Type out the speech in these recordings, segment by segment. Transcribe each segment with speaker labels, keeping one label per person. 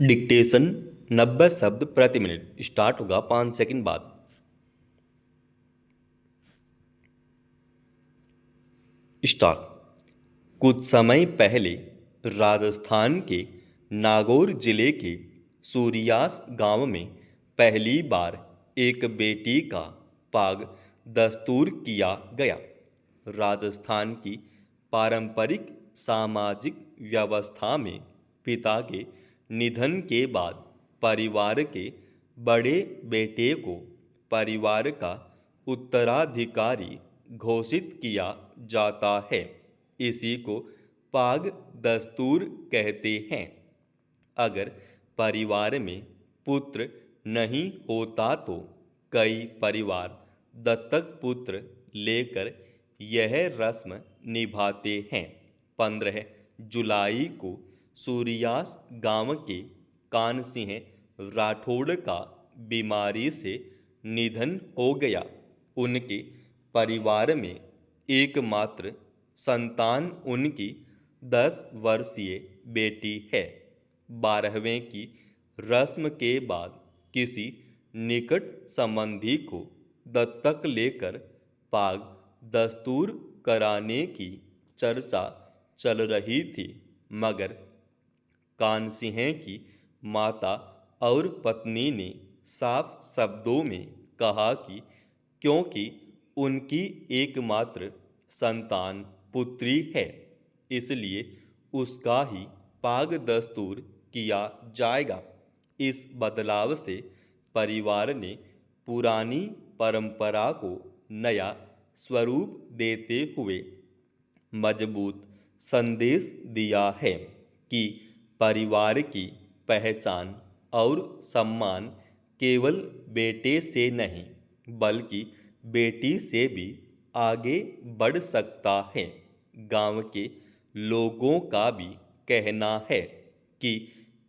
Speaker 1: Dictation 90 शब्द प्रति minute start होगा 5 सेकंड बाद। स्टार्ट। कुछ समय पहले राजस्थान के नागौर जिले के सूरियास गांव में पहली बार एक बेटी का पाग दस्तूर किया गया। राजस्थान की पारंपरिक सामाजिक व्यवस्था में पिता के निधन के बाद परिवार के बड़े बेटे को परिवार का उत्तराधिकारी घोषित किया जाता है। इसी को पाग दस्तूर कहते हैं। अगर परिवार में पुत्र नहीं होता तो कई परिवार दत्तक पुत्र लेकर यह रस्म निभाते हैं। 15 जुलाई को सूरियास गांव के कानसिंह राठौड़ का बीमारी से निधन हो गया। उनके परिवार में एकमात्र संतान उनकी 10 वर्षीय बेटी है। 12वें की रस्म के बाद किसी निकट संबंधी को दत्तक लेकर पाग दस्तूर कराने की चर्चा चल रही थी, मगर कानसिंह की माता और पत्नी ने साफ शब्दों में कहा कि क्योंकि उनकी एकमात्र संतान पुत्री है, इसलिए उसका ही पाग दस्तूर किया जाएगा। इस बदलाव से परिवार ने पुरानी परंपरा को नया स्वरूप देते हुए मजबूत संदेश दिया है कि परिवार की पहचान और सम्मान केवल बेटे से नहीं बल्कि बेटी से भी आगे बढ़ सकता है। गांव के लोगों का भी कहना है कि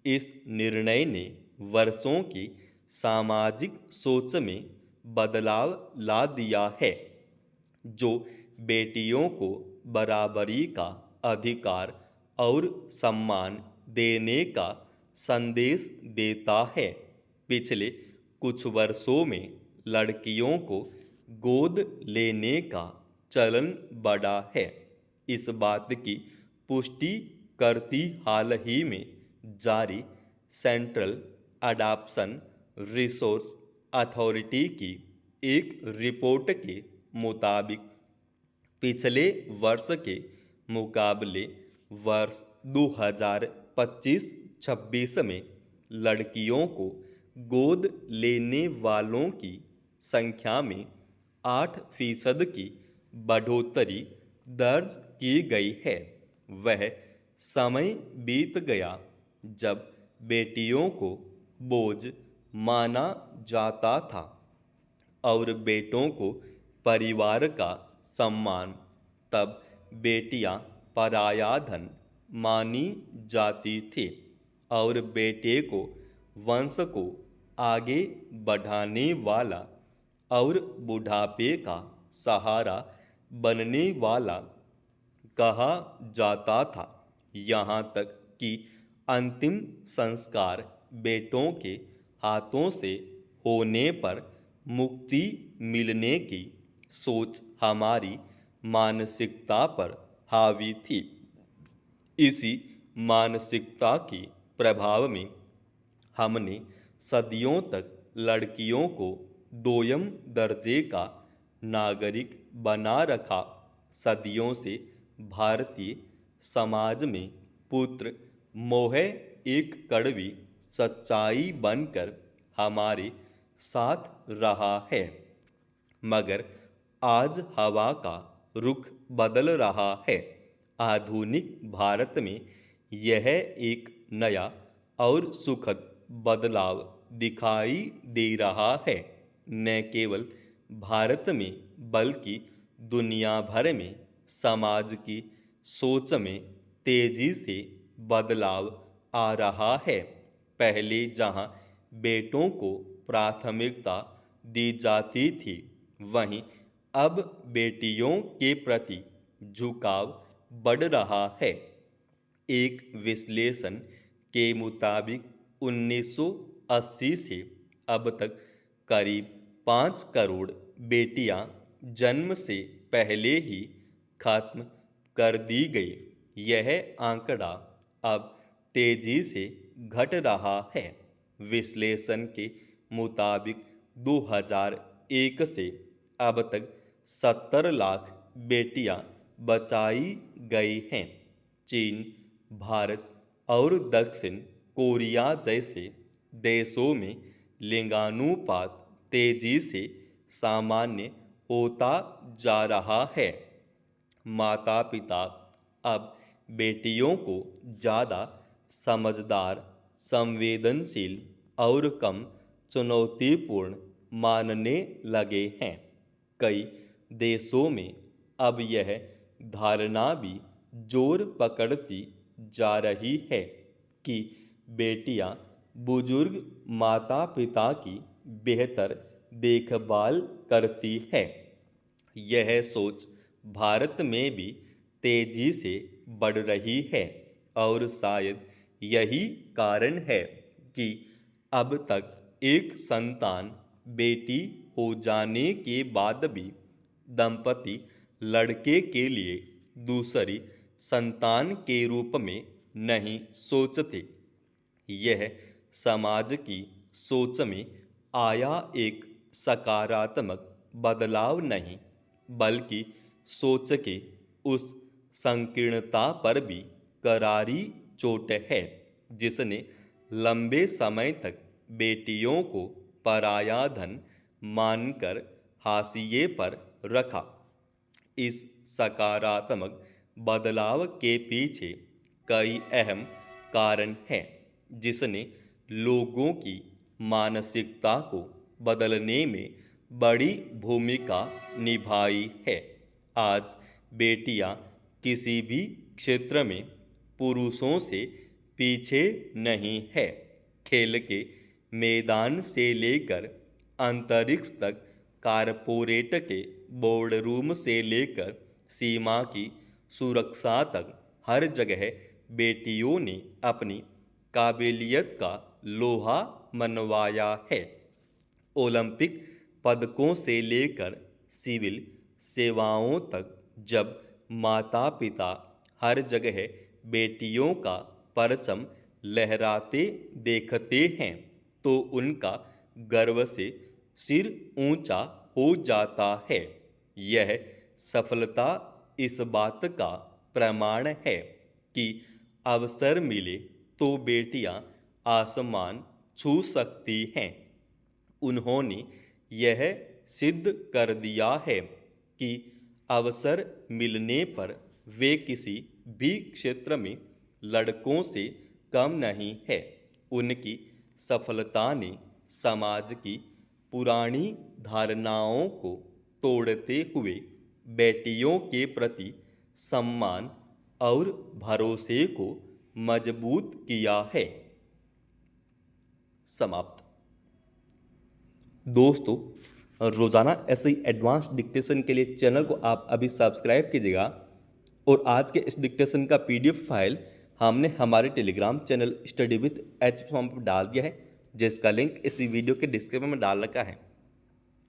Speaker 1: इस निर्णय ने वर्षों की सामाजिक सोच में बदलाव ला दिया है, जो बेटियों को बराबरी का अधिकार और सम्मान देने का संदेश देता है। पिछले कुछ वर्षों में लड़कियों को गोद लेने का चलन बढ़ा है। इस बात की पुष्टि करती हाल ही में जारी सेंट्रल अडॉप्शन रिसोर्स अथॉरिटी की एक रिपोर्ट के मुताबिक पिछले वर्ष के मुकाबले वर्ष 2025-26 में लड़कियों को गोद लेने वालों की संख्या में 8% की बढ़ोतरी दर्ज की गई है। वह समय बीत गया जब बेटियों को बोझ माना जाता था और बेटों को परिवार का सम्मान। तब बेटियां पराया धन मानी जाती थी और बेटे को वंश को आगे बढ़ाने वाला और बुढ़ापे का सहारा बनने वाला कहा जाता था। यहाँ तक कि अंतिम संस्कार बेटों के हाथों से होने पर मुक्ति मिलने की सोच हमारी मानसिकता पर हावी थी। इसी मानसिकता के प्रभाव में हमने सदियों तक लड़कियों को दोयम दर्जे का नागरिक बना रखा। सदियों से भारतीय समाज में पुत्र मोह एक कड़वी सच्चाई बनकर हमारे साथ रहा है, मगर आज हवा का रुख बदल रहा है। आधुनिक भारत में यह एक नया और सुखद बदलाव दिखाई दे रहा है। न केवल भारत में बल्कि दुनिया भर में समाज की सोच में तेजी से बदलाव आ रहा है। पहले जहां बेटों को प्राथमिकता दी जाती थी, वहीं अब बेटियों के प्रति झुकाव बढ़ रहा है। एक विश्लेषण के मुताबिक 1980 से अब तक करीब 5 करोड़ बेटियां जन्म से पहले ही खत्म कर दी गई। यह आंकड़ा अब तेजी से घट रहा है। विश्लेषण के मुताबिक 2001 से अब तक 70 लाख बेटियां बचाई गई हैं। चीन, भारत और दक्षिण कोरिया जैसे देशों में लिंगानुपात तेजी से सामान्य होता जा रहा है। माता पिता अब बेटियों को ज़्यादा समझदार, संवेदनशील और कम चुनौतीपूर्ण मानने लगे हैं। कई देशों में अब यह धारणा भी जोर पकड़ती जा रही है कि बेटियां बुजुर्ग माता पिता की बेहतर देखभाल करती है। यह सोच भारत में भी तेजी से बढ़ रही है और शायद यही कारण है कि अब तक एक संतान बेटी हो जाने के बाद भी दंपति लड़के के लिए दूसरी संतान के रूप में नहीं सोचते। यह समाज की सोच में आया एक सकारात्मक बदलाव नहीं, बल्कि सोच के उस संकीर्णता पर भी करारी चोट है जिसने लंबे समय तक बेटियों को पराया धन मानकर हाशिए पर रखा। इस सकारात्मक बदलाव के पीछे कई अहम कारण हैं जिसने लोगों की मानसिकता को बदलने में बड़ी भूमिका निभाई है। आज बेटियां किसी भी क्षेत्र में पुरुषों से पीछे नहीं है। खेल के मैदान से लेकर अंतरिक्ष तक, कारपोरेट के बोर्ड रूम से लेकर सीमा की सुरक्षा तक, हर जगह बेटियों ने अपनी काबिलियत का लोहा मनवाया है। ओलंपिक पदकों से लेकर सिविल सेवाओं तक जब माता पिता हर जगह बेटियों का परचम लहराते देखते हैं तो उनका गर्व से सिर ऊंचा हो जाता है। यह सफलता इस बात का प्रमाण है कि अवसर मिले तो बेटियां आसमान छू सकती हैं। उन्होंने यह सिद्ध कर दिया है कि अवसर मिलने पर वे किसी भी क्षेत्र में लड़कों से कम नहीं है। उनकी सफलता ने समाज की पुरानी धारणाओं को तोड़ते हुए बेटियों के प्रति सम्मान और भरोसे को मजबूत किया है। समाप्त। दोस्तों, रोज़ाना ऐसे ही एडवांस डिक्टेशन के लिए चैनल को आप अभी सब्सक्राइब कीजिएगा और आज के इस डिक्टेशन का PDF फाइल हमने हमारे Telegram channel study with H form पर डाल दिया है, जिसका लिंक इसी वीडियो के डिस्क्रिप्शन में डाल रखा है।